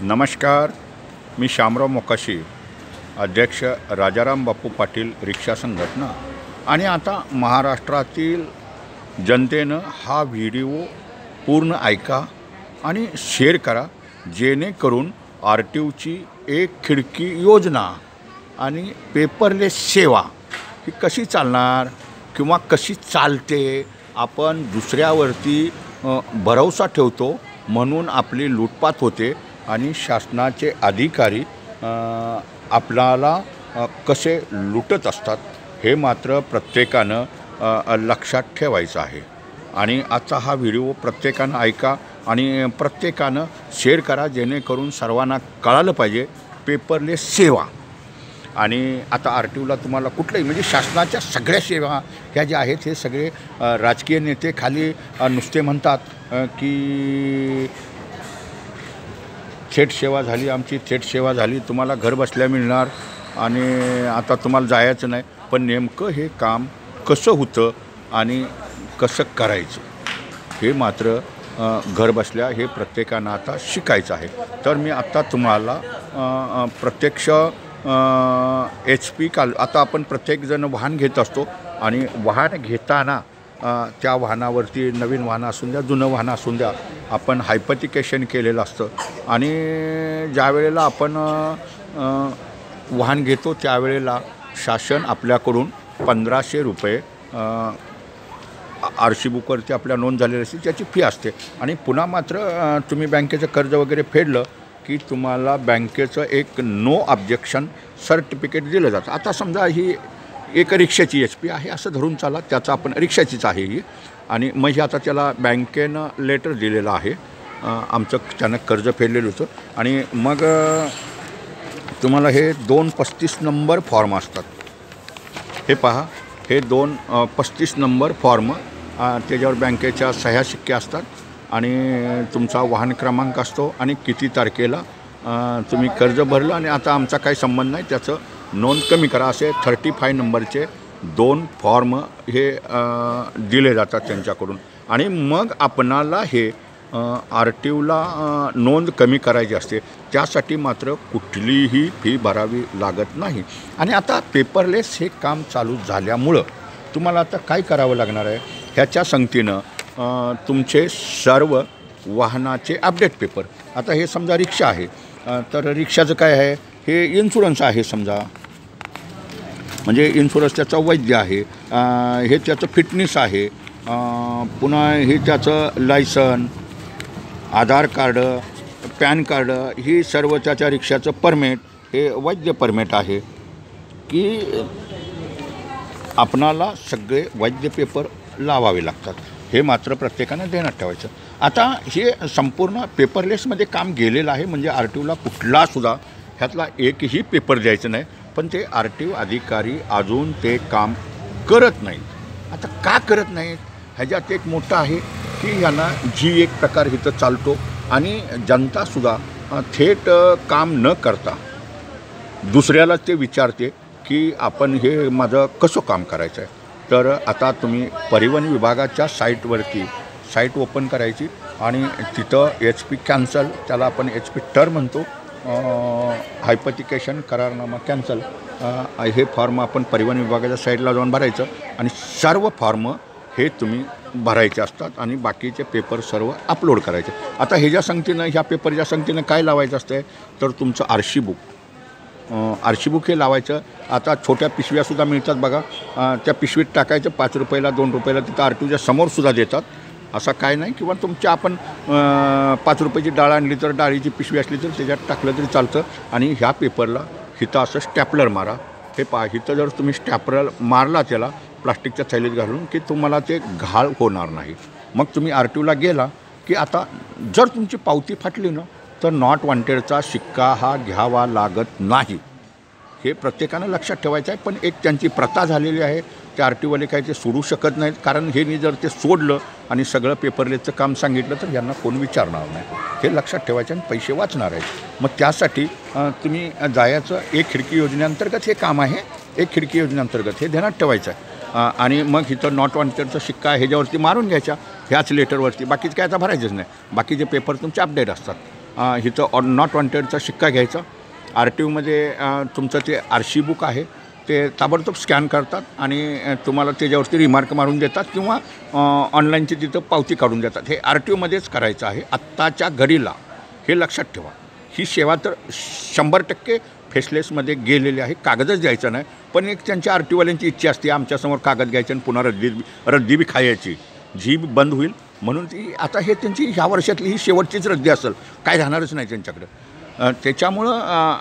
नमस्कार, मी शामराव मोकाशी, अध्यक्ष राजाराम बापू पाटील रिक्षा संघटना। आणि आता महाराष्ट्रातील जनतेनं हा व्हिडिओ पूर्ण ऐका आणि शेअर करा, जेणेकरून RTOची एक खिडकी योजना आणि पेपरलेस सेवा ही कशी चालणार किंवा कशी चालते। आपण दुसऱ्यावरती भरोसा ठेवतो म्हणून आपली लूटपाट होते आणि शासनाचे अधिकारी आपल्याला कसे लुटत असतात हे मात्र प्रत्येकानं लक्षात ठेवायचं आहे। आणि आजचा हा व्हिडिओ प्रत्येकानं ऐका आणि प्रत्येकानं शेअर करा, जेणेकरून सर्वांना कळालं पाहिजे पेपरलेस सेवा। आणि आता RTOला तुम्हाला कुठलंही म्हणजे शासनाच्या सगळ्या सेवा ह्या ज्या आहेत हे सगळे राजकीय नेते खाली नुसते म्हणतात की थेट सेवा झाली, आमची थेट सेवा झाली, तुम्हाला घर बसल्या मिळणार आणि आता तुम्हाला जायचं नाही। पण नेमकं हे काम कसं होतं आणि कसं करायचं हे मात्र घर बसल्या हे प्रत्येकानं आता शिकायचं आहे। तर मी आता तुम्हाला प्रत्यक्ष HP काल आता आपण प्रत्येकजण वाहन घेत असतो आणि वाहन घेताना त्या वाहनावरती नवीन वाहन असून द्या जुनं वाहन असून द्या आपण हायपोथिकेशन केलेलं असतं। आणि ज्या वेळेला आपण वाहन घेतो त्यावेळेला शासन आपल्याकडून 1500 रुपये RC बुकवरती आपल्या नोंद झालेली असते, त्याची फी असते। आणि पुन्हा मात्र तुम्ही बँकेचं कर्ज वगैरे फेडलं की तुम्हाला बँकेचं एक नो ऑब्जेक्शन सर्टिफिकेट दिलं जातं। आता समजा ही एक रिक्षाची HP आहे असं धरून चाला, त्याचा आपण रिक्षाचीच आहे ही, आणि मग ही आता त्याला बँकेनं लेटर दिलेलं आहे, आमचं त्यानं कर्ज फेडलेलं होतं। आणि मग तुम्हाला हे 235 नंबर फॉर्म असतात, हे पहा, हे 235 नंबर फॉर्म, त्याच्यावर बँकेच्या सह्या शिक्के असतात आणि तुमचा वाहन क्रमांक असतो आणि किती तारखेला तुम्ही कर्ज भरलं आणि आता आमचा काही संबंध नाही त्याचं नोंद कमी करा असे 35 नंबरचे 2 फॉर्म हे दिले जातात त्यांच्याकडून। आणि मग आपणाला हे RTOला नोंद कमी करायची असते, त्यासाठी मात्र कुठलीही फी भरावी लागत नाही। आणि आता पेपरलेस हे काम चालू झाल्यामुळं तुम्हाला आता काय करावं लागणार आहे, ह्याच्या संगतीनं तुमचे सर्व वाहनाचे अपडेट पेपर, आता हे समजा रिक्षा आहे तर रिक्षाचं काय आहे, हे इन्शुरन्स आहे समजा, म्हणजे इन्शुरन्स त्याचा वैध आहे, हे त्याचं फिटनेस आहे, पुन्हा हे त्याचं लायसन, आधार कार्ड, पॅन कार्ड, ही सर्व त्याच्या रिक्षाचं परमिट, हे वैध परमिट आहे की आपणाला सगळे वैध पेपर लावावे लागतात, हे मात्र प्रत्येकानं ध्यानात ठेवायचं। आता हे संपूर्ण पेपरलेसमध्ये काम गेलेलं आहे, म्हणजे RTOला कुठलासुद्धा ह्यातला एकही पेपर द्यायचं नाही, पण ते RTO अधिकारी अजून ते काम करत नाहीत। आता का करत नाहीत ह्याच्यात एक मोठं आहे की यांना एक प्रकार इथं चालतो आणि जनतासुद्धा थेट काम न करता दुसऱ्याला ते विचारते की आपण हे माझं कसं काम करायचं आहे। तर आता तुम्ही परिवहन विभागाच्या साईट ओपन करायची आणि तिथं HP कॅन्सल, त्याला आपण HP टर्म म्हणतो, हायपोथिकेशन करारनामा कॅन्सल, हे फॉर्म आपण परिवहन विभागाच्या साईटला जाऊन भरायचं आणि सर्व फॉर्म हे तुम्ही भरायचे असतात आणि बाकीचे पेपर सर्व अपलोड करायचे। आता ह्याच्या संगतीनं ह्या पेपरच्या संगतीनं काय लावायचं असतं तर तुमचं RC बुक हे लावायचं। आता छोट्या पिशव्यासुद्धा मिळतात बघा, त्या पिशवीत टाकायचं, 5 रुपयाला 2 रुपयाला तिथं RTOच्या समोरसुद्धा देतात, असं काय नाही। किंवा तुमच्या आपण 5 रुपयाची डाळ आणली तर डाळीची पिशवी असली तर त्याच्यात टाकलं तरी चालतं। आणि ह्या पेपरला हिथं असं स्टॅपलर मारा, हे पहा, हिथं जर तुम्ही स्टॅपलर मारला त्याला प्लास्टिकच्या थैलीत घालून की तुम्हाला ते घाळ होणार नाही। मग तुम्ही RTOला गेला की आता जर तुमची पावती फाटली ना तर नॉट वॉन्टेडचा शिक्का हा घ्यावा लागत नाही, हे प्रत्येकानं लक्षात ठेवायचं आहे। पण एक त्यांची प्रथा झालेली आहे, ते RTOवाले काही ते सोडू शकत नाहीत, कारण हे जर ते सोडलं आणि सगळं पेपरलेसचं काम सांगितलं तर यांना कोण विचारणार नाही, हे लक्षात ठेवायचं आणि पैसे वाचणार आहेत। मग त्यासाठी तुम्ही जायचं, एक खिडकी योजनेअंतर्गत हे काम आहे, एक खिडकी योजनेअंतर्गत हे ध्यानात ठेवायचं आहे। आणि मग इथं नॉट वॉन्टेडचा शिक्का ह्याच्यावरती मारून घ्यायचा, ह्याच लेटरवरती, बाकीचं काय आता भरायचंच नाही, बाकीचे पेपर तुमचे अपडेट असतात। इथं नॉट वॉन्टेडचा शिक्का घ्यायचा. RTO मध्ये तुमचं ते RC बुक आहे ते ताबडतोब स्कॅन करतात आणि तुम्हाला त्याच्यावरती रिमार्क मारून देतात किंवा ऑनलाईनची तिथं पावती काढून देतात. हे RTO मध्येच करायचं आहे आत्ताच्या घडीला. हे लक्षात ठेवा. ही सेवा तर 100% फेसलेसमध्ये गेलेली आहे. कागदच द्यायचा नाही. पण एक त्यांच्या RTOवाल्यांची इच्छा असते आमच्यासमोर कागद घ्यायचे आणि पुन्हा रद्दी बी खायची. जी बंद होईल म्हणून ती आता हे त्यांची ह्या वर्षातली ही शेवटचीच रद्दी असेल. काय राहणारच नाही त्यांच्याकडं. त्याच्यामुळं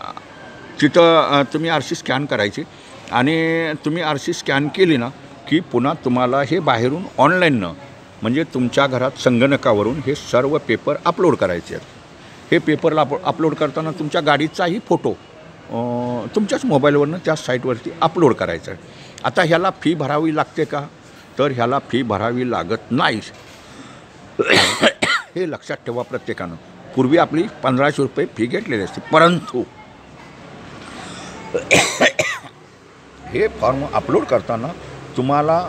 तिथं तुम्ही RC स्कॅन करायची आणि तुम्ही RC स्कॅन केली ना की पुन्हा तुम्हाला हे बाहेरून ऑनलाईननं म्हणजे तुमच्या घरात संगणकावरून हे सर्व पेपर अपलोड करायचे आहेत. हे पेपरला अपलोड करताना तुमच्या गाडीचाही फोटो तुमच्याच मोबाईलवरनं त्या साईटवरती अपलोड करायचं आहे. आता ह्याला फी भरावी लागते का? तर ह्याला फी भरावी लागत नाही. हे लक्षात ठेवा प्रत्येकानं. पूर्वी आपली 1500 रुपये फी घेतलेली असते, परंतु हे फॉर्म अपलोड करताना तुम्हाला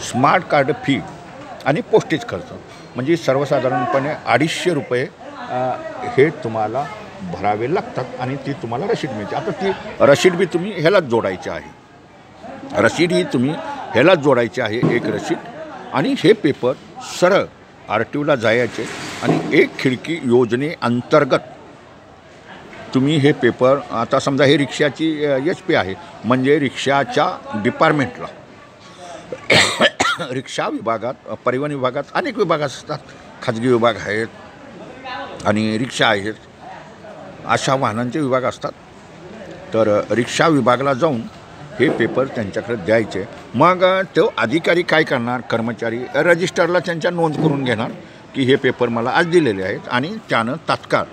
स्मार्ट कार्ड फी आणि पोस्टेज खर्च म्हणजे सर्वसाधारणपणे 250 रुपये हे तुम्हाला भरावे लागतात आणि ती तुम्हाला रशीद मिळते. आता ती रशीद बी तुम्ही ह्यालाच जोडायची आहे. रशीद ही तुम्ही ह्यालाच जोडायची आहे, एक रशीद. आणि हे पेपर सरळ RTOला जायचे आणि एक खिडकी योजनेअंतर्गत तुम्ही हे पेपर आता समजा हे रिक्षाची HP आहे म्हणजे रिक्षाच्या डिपार्टमेंटला रिक्षा विभागात परिवहन विभागात अनेक विभाग असतात. खाजगी विभाग आहेत आणि रिक्षा आहेत, अशा वाहनांचे विभाग असतात. तर रिक्षा विभागाला जाऊन हे पेपर त्यांच्याकडे द्यायचे. मग तो अधिकारी काय करणार, कर्मचारी रजिस्टरला त्यांच्या नोंद करून घेणार की हे पेपर मला आज दिलेले आहेत आणि त्यानं तात्काळ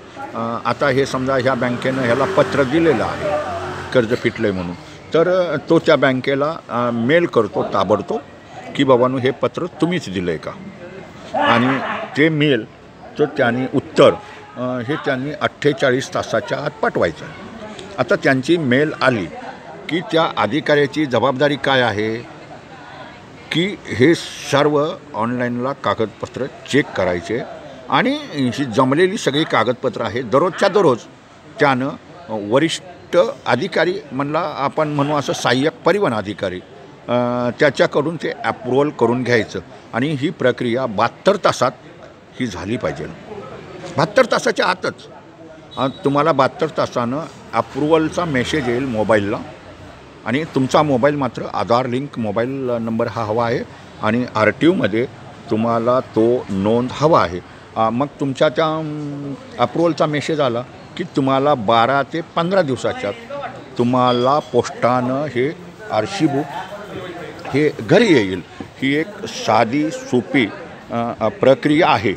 आता हे समजा ह्या बँकेनं ह्याला पत्र दिलेलं आहे कर्ज फिटलं आहे म्हणून, तर तो त्या बँकेला मेल करतो ताबडतोब की बाबांनो हे पत्र तुम्हीच दिलं आहे का. आणि ते मेल तर त्यांनी उत्तर हे त्यांनी 48 तासाच्या आत पाठवायचं. आता त्यांची मेल आली की त्या अधिकाऱ्याची जबाबदारी काय आहे की हे सर्व ऑनलाईनला कागदपत्र चेक करायचे आणि ही जमलेली सगळी कागदपत्र आहे दररोजच्या दररोज त्यानं वरिष्ठ अधिकारी म्हणला आपण म्हणू असं सहाय्यक परिवहन अधिकारी त्याच्याकडून ते अप्रूव्हल करून घ्यायचं आणि ही प्रक्रिया 72 तासात ही झाली पाहिजे. 72 तासाच्या आतच तुम्हाला 72 तासानं अप्रूव्हलचा मेसेज येईल मोबाईलला आणि तुमचा मोबाईल मात्र आधार लिंक मोबाईल नंबर हा हवा आहे आणि RTOमध्ये तुम्हाला तो नोंद हवा आहे. मग तुमच्या त्या अप्रूव्हलचा मेसेज आला की तुम्हाला 12 ते 15 दिवसाच्यात तुम्हाला पोस्टानं हे RC बुक हे घरी येईल. ही एक साधी सोपी प्रक्रिया आहे.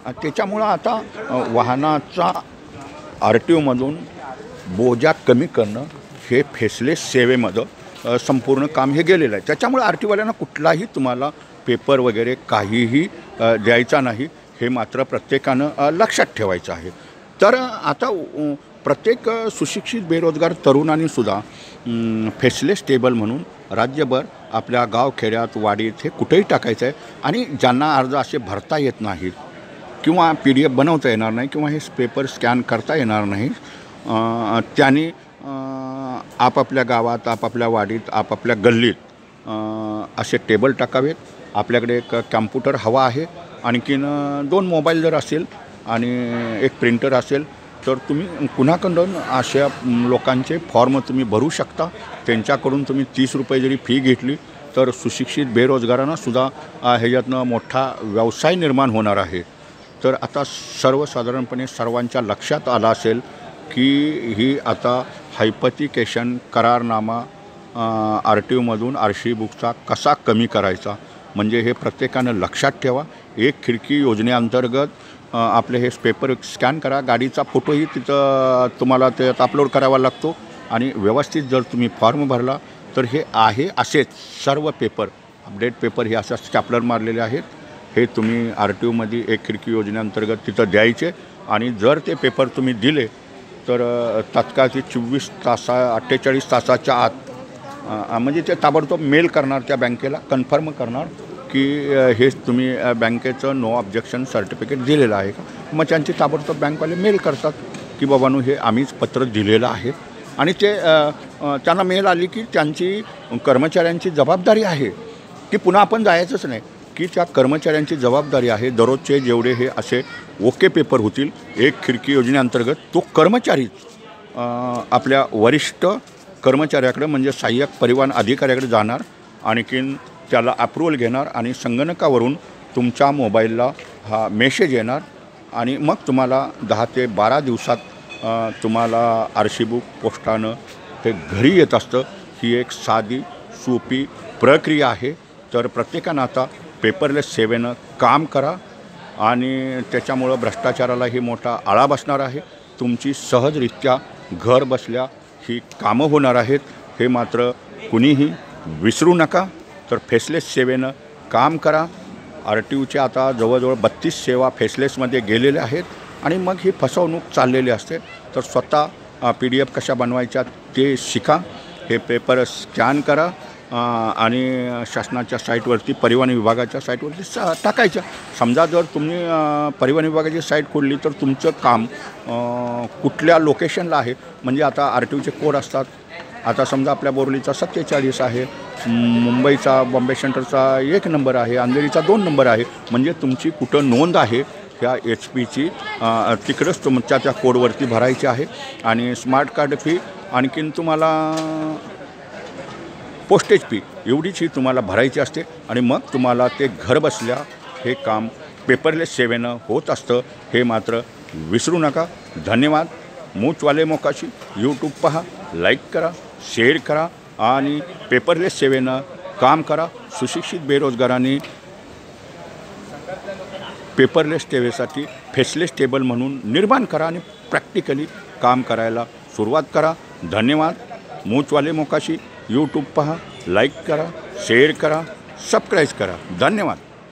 त्याच्यामुळं आता वाहनाचा RTOमधून बोजा कमी करणं हे फेसलेस सेवेमध्ये संपूर्ण काम हे गेलेलं आहे. त्याच्यामुळे RTOवाल्यांना कुठलाही तुम्हाला पेपर वगैरे काहीही द्यायचा नाही, हे मात्र प्रत्येकानं लक्षात ठेवायचं आहे. तर आता प्रत्येक सुशिक्षित बेरोजगार तरुणांनीसुद्धा फेसलेस टेबल म्हणून राज्यभर आपल्या गावखेड्यात वाडीत हे कुठेही टाकायचं आहे. आणि ज्यांना अर्ज असे भरता येत नाहीत किंवा PDF बनवता येणार नाही किंवा हे पेपर स्कॅन करता येणार नाही, त्यांनी आपापल्या गावात आपापल्या वाडीत आपापल्या गल्लीत असे टेबल टाकावेत. आपल्याकडे एक कॅम्प्युटर हवा आहे, आणखीन 2 मोबाईल जर असेल आणि एक प्रिंटर असेल तर तुम्ही कुणाकडून अशा लोकांचे फॉर्म तुम्ही भरू शकता. त्यांच्याकडून तुम्ही 30 रुपये जरी फी घेतली तर सुशिक्षित बेरोजगारांनासुद्धा ह्याच्यातनं मोठा व्यवसाय निर्माण होणार आहे. तर आता सर्वसाधारणपणे सर्वांच्या लक्षात आलं असेल की ही आता हायपथिकेशन करारनामा RTOमधून RC बुकचा कसा कमी करायचा, म्हणजे हे प्रत्येकानं लक्षात ठेवा. एक खिडकी योजनेअंतर्गत आपले हे पेपर स्कॅन करा, गाडीचा फोटोही तिथं तुम्हाला त्यात अपलोड करावा लागतो आणि व्यवस्थित जर तुम्ही फॉर्म भरला तर हे आहे असेच सर्व पेपर अपडेट पेपर हे अशा स्टॅपलर मारलेले आहेत. हे तुम्ही RTOमध्ये एक खिडकी योजनेअंतर्गत तिथं द्यायचे आणि जर ते पेपर तुम्ही दिले तर तात्काळ ते 48 तासाच्या आत म्हणजे ते ताबडतोब मेल करणार त्या बँकेला, कन्फर्म करणार की हे तुम्ही बँकेचं नो ऑब्जेक्शन सर्टिफिकेट दिलेलं आहे का. मग त्यांची ताबडतोब बँकवाले मेल करतात की बाबांनो हे आम्हीच पत्र दिलेलं आहे आणि ते त्यांना मेल आली की त्यांची कर्मचाऱ्यांची जबाबदारी आहे की पुन्हा आपण जायचंच नाही, की त्या कर्मचाऱ्यांची जबाबदारी आहे दररोजचे जेवढे हे असे ओके पेपर होतील एक खिडकी योजनेअंतर्गत तो कर्मचारीच आपल्या वरिष्ठ कर्मचाऱ्याकडे म्हणजे सहाय्यक परिवहन अधिकाऱ्याकडे जाणार, आणखीन त्याला अप्रूव्हल घेणार आणि संगणकावरून तुमच्या मोबाईलला हा मेसेज येणार आणि मग तुम्हाला 10 ते 12 दिवसात तुम्हाला RC बुक पोस्टानं ते घरी येत असतं. ही एक साधी सोपी प्रक्रिया आहे. तर प्रत्येकानं आता पेपरलेस सेवेनं काम करा आणि त्याच्यामुळं भ्रष्टाचारालाही मोठा आळा बसणार आहे. तुमची सहजरित्या घर बसल्या ही कामं होणार आहेत, हे मात्र कुणीही विसरू नका. तर फेसलेस सेवेनं काम करा. RTOच्या आता जवळजवळ 32 सेवा फेसलेसमध्ये गेलेल्या आहेत आणि मग ही फसवणूक चाललेली असते. तर स्वतः PDF कशा बनवायच्या ते शिका. हे पेपर स्कॅन करा आणि शासनाच्या साईटवरती परिवहन विभागाच्या साईटवरती टाकायचं. समजा जर तुम्ही परिवहन विभागाची साईट खोलली तर तुमचं काम कुठल्या लोकेशनला आहे, म्हणजे आता RTOचे कोड असतात. आता समजा आपल्या बोरलीचा 47 आहे, मुंबईचा बॉम्बे सेंटरचा 1 नंबर आहे, अंधेरीचा 2 नंबर आहे, म्हणजे तुमची कुठं नोंद आहे ह्या HPची तिकडंच तुमच्या त्या कोडवरती भरायची आहे. आणि स्मार्ट कार्ड फी आणखीन तुम्हाला पोस्टेज फी एवढीच ही तुम्हाला भरायची असते आणि मग तुम्हाला ते घर बसल्या हे काम पेपरलेस सेवेनं होत असतं, हे मात्र विसरू नका. धन्यवाद. मूचवाले मोकाशी यूट्यूब पहा, लाईक करा, शेअर करा आणि पेपरलेस सेवेनं काम करा. सुशिक्षित बेरोजगारांनी पेपरलेस सेवेसाठी फेसलेस टेबल म्हणून निर्माण करा आणि प्रॅक्टिकली काम करायला सुरुवात करा. धन्यवाद. मूचवाले मोकाशी यूट्यूब पहा, लाईक करा, शेअर करा, सबस्क्राईब करा. धन्यवाद.